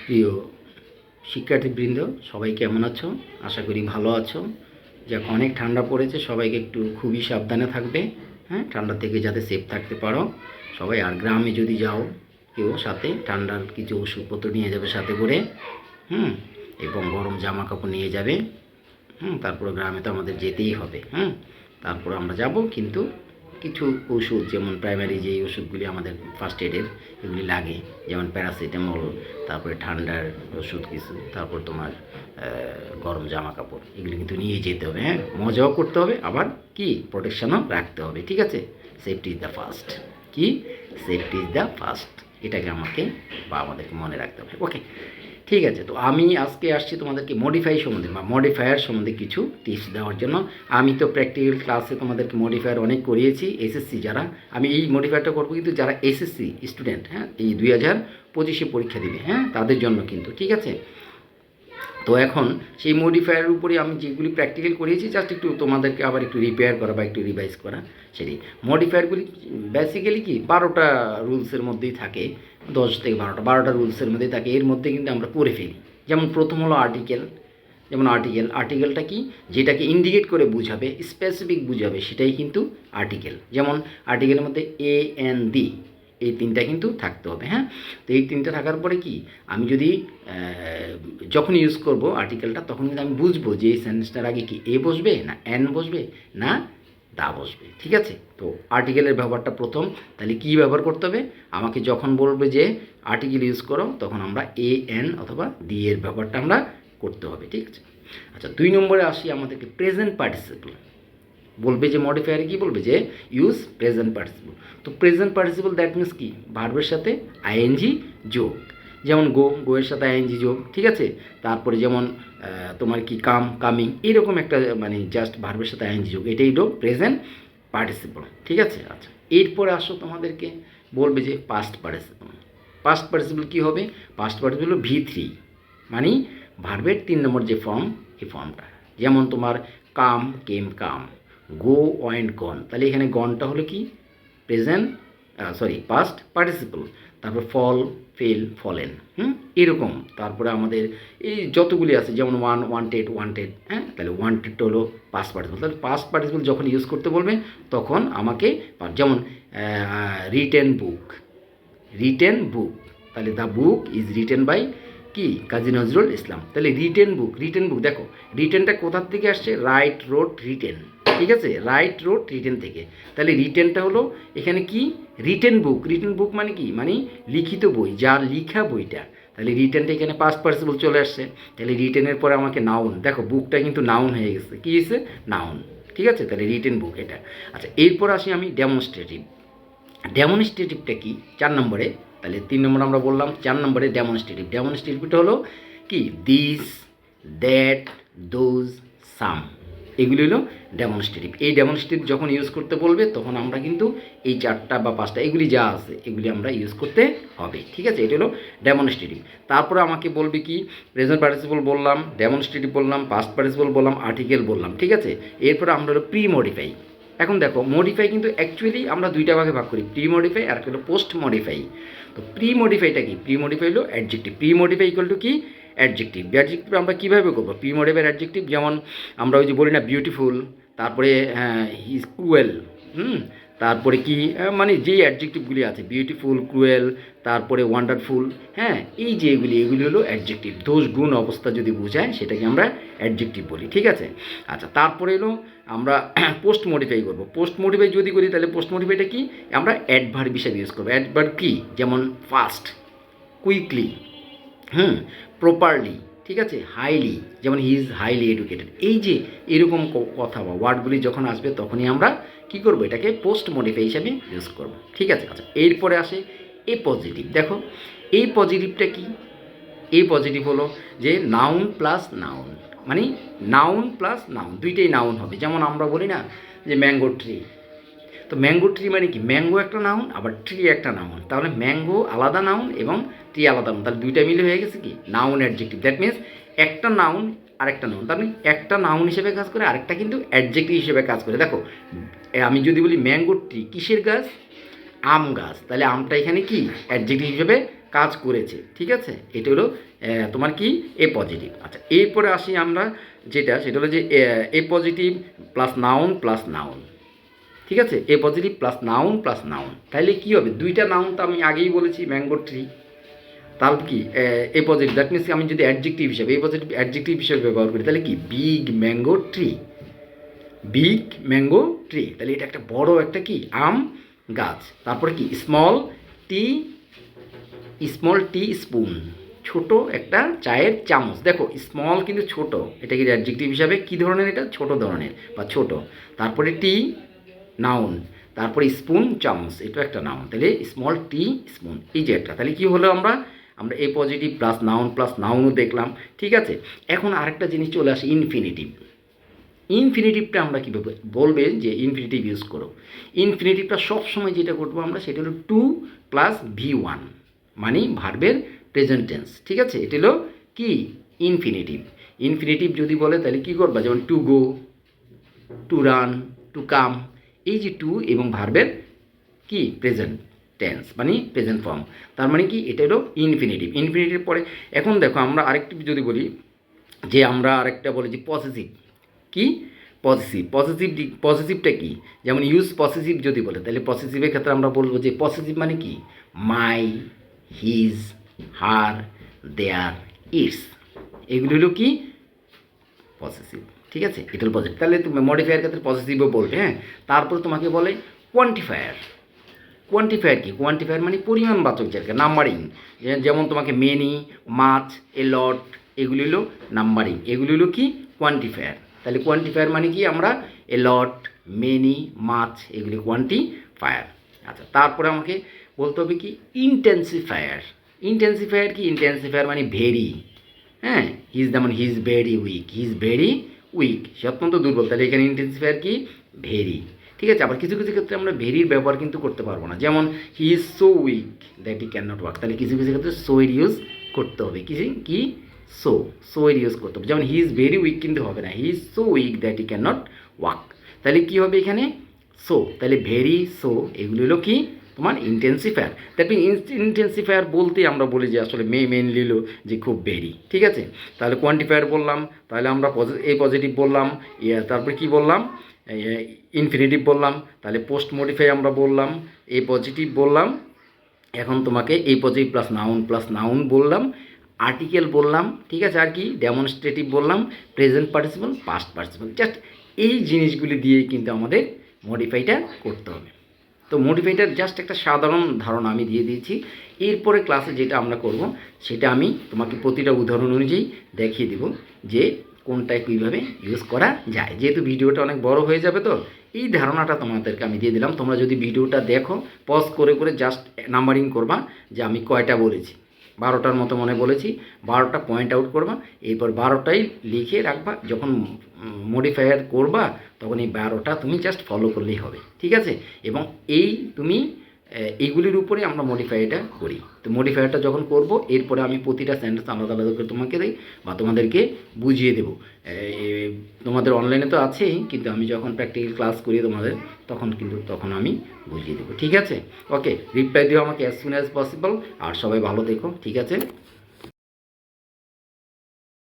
প্রিয় শিক্ষার্থীবৃন্দ, সবাই কেমন আছো? আশা করি ভালো আছো। যাক, অনেক ঠান্ডা পড়েছে, সবাইকে একটু খুবই সাবধানে থাকবে। হ্যাঁ, ঠান্ডা থেকে যাতে সেফ থাকতে পারো সবাই। আর গ্রামে যদি যাও কেউ, সাথে ঠান্ডার কিছু ওষুধপত্র নিয়ে যাবে সাথে করে। হুম, এবং গরম জামা কাপড় নিয়ে যাবে। তারপরে গ্রামে তো আমাদের যেতেই হবে। তারপর আমরা যাব, কিন্তু কিছু ওষুধ, যেমন প্রাইমারি যেই ওষুধগুলি আমাদের ফার্স্ট এডের এগুলি লাগে, যেমন প্যারাসিটামল, তারপরে ঠান্ডার ওষুধ কিছু, তারপর তোমার গরম জামা কাপড়, এগুলি কিন্তু নিয়ে যেতে হবে। হ্যাঁ, মজাও করতে হবে, আবার কি প্রোটেকশনও রাখতে হবে। ঠিক আছে, সেফটি ইজ দ্য ফার্স্ট। কি, সেফটি ইজ দ্য ফার্স্ট, এটাকে আমাকে বা আমাদেরকে মনে রাখতে হবে। ওকে, ঠিক আছে। তো আমি আজকে আসছি তোমাদেরকে মডিফাই সম্বন্ধে বা মডিফায়ার সম্বন্ধে কিছু টিপস দেওয়ার জন্য। আমি তো প্র্যাকটিক্যাল ক্লাসে তোমাদেরকে মডিফায়ার অনেক করিয়েছি। এসএসসি যারা, আমি এই মডিফায়ারটা করবো কিন্তু যারা এসএসসি স্টুডেন্ট, হ্যাঁ, এই 2025 পরীক্ষা দিবে, হ্যাঁ, তাদের জন্য কিন্তু। ঠিক আছে, তো এখন সেই মডিফায়ারের উপরে আমি যেগুলি প্র্যাকটিক্যাল করিয়েছি, জাস্ট একটু তোমাদেরকে আবার একটু রিপেয়ার করা বা একটু রিভাইজ করা। সেটি মডিফায়ারগুলি বেসিক্যালি কি 12টা রুলসের মধ্যেই থাকে, 10 থেকে 12টা রুলসের মধ্যেই থাকে। এর মধ্যে কিন্তু আমরা পড়ে ফেলি। যেমন প্রথম হলো আর্টিকেল। যেমন আর্টিকেলটা কি, যেটাকে ইন্ডিকেট করে বুঝাবে, স্পেসিফিক বুঝাবে, সেটাই কিন্তু আর্টিকেল। যেমন আর্টিকেলের মধ্যে এ এন দি, এই তিনটা কিন্তু থাকতে হবে। হ্যাঁ, তো এই তিনটা থাকার পরে কি, আমি যদি যখন ইউজ করব আর্টিকেলটা, তখন কিন্তু আমি বুঝবো যে এই সেন্টেন্সটার আগে কি এ বসবে, না এন বসবে, না দা বসবে। ঠিক আছে, তো আর্টিকেলের ব্যবহারটা প্রথম। তাহলে কি ব্যবহার করতে হবে, আমাকে যখন বলবে যে আর্টিকেল ইউজ করো, তখন আমরা এ এন অথবা দি এর ব্যবহারটা আমরা করতে হবে। ঠিক আছে, আচ্ছা, 2 নম্বরে আসি, আমাদেরকে প্রেজেন্ট পার্টিসিপল বলবে যে মডিফায়ারে কি বলবে যে ইউজ প্রেজেন্ট পার্টিসিপল। তো প্রেজেন্ট পার্টিসিপল দ্যাট মিনস কি, ভার্বের সাথে আইএনজি যোগ। যেমন গোয়ের সাথে আইএনজি যোগ। ঠিক আছে, তারপরে যেমন তোমার কি কামিং, এরকম একটা মানে জাস্ট ভার্বের সাথে আইএনজি যোগ, এটাই হলো প্রেজেন্ট পার্টিসিপল। ঠিক আছে, আচ্ছা, এরপরে আসো তোমাদেরকে বলবে যে পাস্ট পার্টিসিপল। পাস্ট পার্টিসিপল কী হবে, পাস্ট পার্টিসিপল হলো V3, মানে ভার্বের 3 নম্বর যে ফর্ম, এই ফর্মটা। যেমন তোমার কেম কাম, গো ওয়েন্ট গন, তাহলে এখানে গনটা হলো কি প্রেজেন্ট, পাস্ট পার্টিসিপল। তারপর ফেল ফলেন, এরকম। তারপরে আমাদের এই যতগুলি আছে, যেমন ওয়ান্টেড, হ্যাঁ, তাহলে ওয়ান্টেডটা হলো পাস্ট পার্টিসিপল। তাহলে পাস্ট পার্টিসিপল যখন ইউজ করতে বলবে, তখন আমাকে, যেমন রিটেন বুক, তাহলে the book is written by কি, কাজী নজরুল ইসলাম। তাহলে রিটেন বুক, দেখো রিটেনটা কোথার থেকে আসছে, রাইট রোড রিটেন। ঠিক আছে, রাইট রোড রিটেন থেকে। তাহলে রিটেনটা হলো এখানে কি, রিটেন বুক মানে কি, মানে লিখিত বই, যার লিখা বইটা। তাহলে রিটেনটা এখানে পাস্ট পার্টিসিপল চলে আসছে। তাহলে রিটেনের পরে আমাকে নাউন, দেখো বুকটা কিন্তু নাউন হয়ে গেছে, কী হয়েছে, নাউন। ঠিক আছে, তাহলে রিটেন বুক এটা। আচ্ছা, এরপর আসি আমি ডেমনস্ট্রেটিভটা কি 4 নম্বরে। তাহলে 3 নম্বর আমরা বললাম, 4 নম্বরে ডেমনস্ট্রেটিভটা হলো কি, দিস, দ্যাট, দোজ, সাম, এগুলি হলো ডেমনস্ট্রেটিভ। এই ডেমনস্ট্রেটিভ যখন ইউজ করতে বলবে, তখন আমরা কিন্তু এই 4টা বা 5টা এগুলি যা আছে, এগুলি আমরা ইউজ করতে হবে। ঠিক আছে, এটা হলো ডেমনস্ট্রেটিভ। তারপরে আমাকে বলবে কি, প্রেজেন্ট পার্টিসিপল বললাম, ডেমনস্ট্রেটিভ বললাম, পাস্ট পার্টিসিপল বললাম, আর্টিকেল বললাম। ঠিক আছে, এরপরে আমরা হলো প্রি মডিফাই। এখন দেখো, মডিফাই কিন্তু অ্যাকচুয়ালি আমরা 2টা ভাগে ভাগ করি, প্রি মডিফাই আর হলো পোস্ট মডিফাই। তো প্রি মডিফাইটা কি, প্রি মডিফাই হলো adjective. Pre modify equal to কি, অ্যাডজেক্টিভ আমরা কীভাবে করবো, প্রি মডিফাইয়ের অ্যাডজেক্টিভ, যেমন আমরা ওই যে বলি না বিউটিফুল, তারপরে ইজ ক্রুয়েল, তারপরে কি, মানে যেই অ্যাডজেক্টিভগুলি আছে, বিউটিফুল, ক্রুয়েল, তারপরে ওয়ান্ডারফুল, হ্যাঁ, এই যে এগুলি হলো অ্যাডজেক্টিভ। দোষ গুণ অবস্থা যদি বোঝায়, সেটাকে আমরা অ্যাডজেক্টিভ বলি। ঠিক আছে, আচ্ছা, তারপরে এলো আমরা পোস্ট মডিফাই করবো। পোস্ট মডিফাই যদি করি, তাহলে পোস্ট মডিফাইটা কি, আমরা অ্যাডভার্ব হিসাবে ইউজ করবো। অ্যাডভার্ব কি, যেমন ফাস্ট, কুইকলি, প্রপারলি, ঠিক আছে, হাইলি, যেমন হি ইজ হাইলি এডুকেটেড। এই যে এরকম কথা বা ওয়ার্ডগুলি যখন আসবে, তখনই আমরা কি করব, এটাকে পোস্ট মডিফাই হিসাবে ইউজ করব। ঠিক আছে, আচ্ছা, এরপরে আসে এ পজিটিভ। দেখো এই পজিটিভটা কি, এই পজিটিভ হলো যে নাউন প্লাস নাউন, মানে নাউন প্লাস নাউন, দুইটাই নাউন হবে। যেমন আমরা বলি না যে ম্যাঙ্গো ট্রি, তো ম্যাঙ্গো ট্রি মানে কি, ম্যাঙ্গো একটা নাউন, আবার ট্রি একটা নাউন। তাহলে ম্যাঙ্গো আলাদা নাউন এবং ট্রি আলাদা নাউন, তাহলে দুইটা মিলে হয়ে গেছে কি, নাউন অ্যাডজেক্টিভ। দ্যাট মিনস একটা নাউন আরেকটা নাউন, তার মানে একটা নাউন হিসেবে কাজ করে, আরেকটা কিন্তু অ্যাডজেক্টিভ হিসেবে কাজ করে। দেখো আমি যদি বলি ম্যাঙ্গো ট্রি, কিসের গাছ, আম গাছ, তাহলে আমটা এখানে কি অ্যাডজেক্টিভ হিসেবে কাজ করেছে, ঠিক আছে। এটা হলো তোমার কি এ পজিটিভ। আচ্ছা, এরপরে আসি আমরা যেটা, সেটা হলো যে এ পজিটিভ প্লাস নাউন, ঠিক আছে। এ পজিটিভ প্লাস নাউন, তাহলে কী হবে, দুইটা নাউন তো আমি আগেই বলেছি, ম্যাঙ্গো ট্রি। তাহলে কি এ পজিটিভ, দ্যাট মিনস আমি যদি অ্যাডজেক্টিভ হিসাবে এ পজিটিভ অ্যাডজেক্টিভ হিসেবে ব্যবহার করি, তাহলে কি big mango tree, big mango tree, তাহলে এটা একটা বড় একটা কি আম গাছ। তারপরে কি স্মল টি স্পুন, ছোট একটা চায়ের চামচ। দেখো স্মল কিন্তু ছোট, এটা কি অ্যাডজেক্টিভ হিসাবে কী ধরনের, এটা ছোট ধরনের বা ছোট। তারপরে টি নাউন, তারপরে স্পুন চামচ, এটা একটা নাউন, তাহলে স্মল টি স্পুন, এই যে একটা। তাহলে কী হলো, আমরা এ পজিটিভ প্লাস নাউনও দেখলাম, ঠিক আছে। এখন আরেকটা জিনিস চলে আসে, ইনফিনিটিভ। ইনফিনিটিভটা আমরা কীভাবে বলবে যে ইনফিনিটিভ ইউজ করো, ইনফিনিটিভটা সবসময় যেটা করবো আমরা, সেটা হলো টু প্লাস V1, মানে ভার্বের প্রেজেন্ট টেন্স, ঠিক আছে। এটা হলো কি ইনফিনিটিভ। ইনফিনিটিভ যদি বলে তাহলে কী করবা, যেমন to go, to run, to come, এই যে টু এবং ভার্বের কি প্রেজেন্ট টেন্স, মানে প্রেজেন্ট ফর্ম, তার মানে কি এটা হলো ইনফিনিটিভ। ইনফিনিটিভ পরে এখন দেখো আমরা আরেকটি যদি বলি, যে আমরা আরেকটা বলি যে পসেসিভ, কি পসেসিভটা কি, যেমন ইউজ পসেসিভ যদি বলে, তাহলে পসেসিভের ক্ষেত্রে আমরা বলবো যে পসেসিভ মানে কি মাই, হিজ, হার, দেয়ার, ইটস, এগুলো হলো কি পসেসিভ, ঠিক আছে। এটা হলো পসেসিভ। তাহলে তুমি মডিফায়ার ক্ষেত্রে পসেসিভও বলবে, হ্যাঁ। তারপর তোমাকে বলে কোয়ান্টিফায়ার। কি কোয়ান্টিফায়ার মানে পরিমাণবাচক জায়গা, নাম্বারিং, যেমন তোমাকে মেনি, মাছ, এ লট, এগুলি হলো নাম্বারিং, এগুলি হলো কি কোয়ান্টিফায়ার। তাহলে কোয়ান্টিফায়ার মানে কি, আমরা এ লট, মেনি, মাছ, এগুলি কোয়ান্টিফায়ার। আচ্ছা, তারপরে আমাকে বলতে হবে কি ইন্টেন্সিফায়ার। ইন্টেন্সিফায়ার মানে ভেরি, হ্যাঁ। হি ইজ ভেরি উইক, সে অত্যন্ত দুর্বল, তাহলে এখানে ইন্টেন্সিফায়ার কি ভেরি, ঠিক আছে। আবার কিছু ক্ষেত্রে আমরা ভেরির ব্যবহার কিন্তু করতে পারবো না, যেমন he is so weak that he can not walk, তাহলে কিছু ক্ষেত্রে সো এর ইউজ করতে হবে, কি সো এর ইউজ করতে হবে। যেমন হি ইজ ভেরি উইক কিন্তু হবে না, he is so weak that he can not walk, তাহলে কী হবে এখানে সো, তাহলে ভেরি, সো, এগুলো হলো কি তোমার ইন্টেন্সিফায়ার। দ্যাট মিন ইন্টেন্সিফায়ার বলতে আমরা বলি যে আসলে মেইনলি হলো যে খুব ভেরি, ঠিক আছে। তাহলে কোয়ান্টিফায়ার বললাম, তাহলে আমরা এই পজিটিভ বললাম, তারপরে কি বললাম, ইনফিনিটিভ বললাম, তাহলে পোস্ট মডিফাই আমরা বললাম, এই পজিটিভ বললাম, এখন তোমাকে এই পজিটিভ প্লাস নাউন বললাম, আর্টিকেল বললাম, ঠিক আছে। আর কি ডেমনস্ট্রেটিভ বললাম, present participle, past participle, just এই জিনিসগুলি দিয়েই কিন্তু আমাদের মডিফাইটা করতে হবে। তো মডিফাইটার জাস্ট একটা সাধারণ ধারণা আমি দিয়ে দিয়েছি। এরপরে ক্লাসে যেটা আমরা করব, সেটা আমি তোমাকে প্রতিটা উদাহরণ অনুযায়ী দেখিয়ে দেব যে কোনটায় কীভাবে ইউজ করা যায়। যেহেতু ভিডিওটা অনেক বড় হয়ে যাবে, তো এই ধারণাটা তোমাদেরকে আমি দিয়ে দিলাম। তোমরা যদি ভিডিওটা দেখো, পজ করে জাস্ট নাম্বারিং করবা যে আমি কয়টা বলেছি, 12টার মতো মনে বলেছি, 12টা পয়েন্ট আউট করবা, এরপর 12টাই লিখে রাখবা, যখন মডিফায়ার করবা তখন এই 12টা তুমি জাস্ট ফলো করলেই হবে, ঠিক আছে। এবং তুমি এইগুলির উপরে আমরা মডিফাইটা করি। তো মডিফায়ারটা যখন করব, এরপরে আমি প্রতিটা সেন্টেন্স আলাদা করে তোমাকে দেই বা তোমাদেরকে বুঝিয়ে দেবো। তোমাদের অনলাইনে তো আছেই, কিন্তু আমি যখন প্র্যাকটিক্যাল ক্লাস করি তোমাদের, তখন আমি বুঝিয়ে দেবো, ঠিক আছে। ওকে, রিপ্লাই দিও আমাকে অ্যাজ সুন অ্যাজ পসিবল, আর সবাই ভালো থেকো, ঠিক আছে।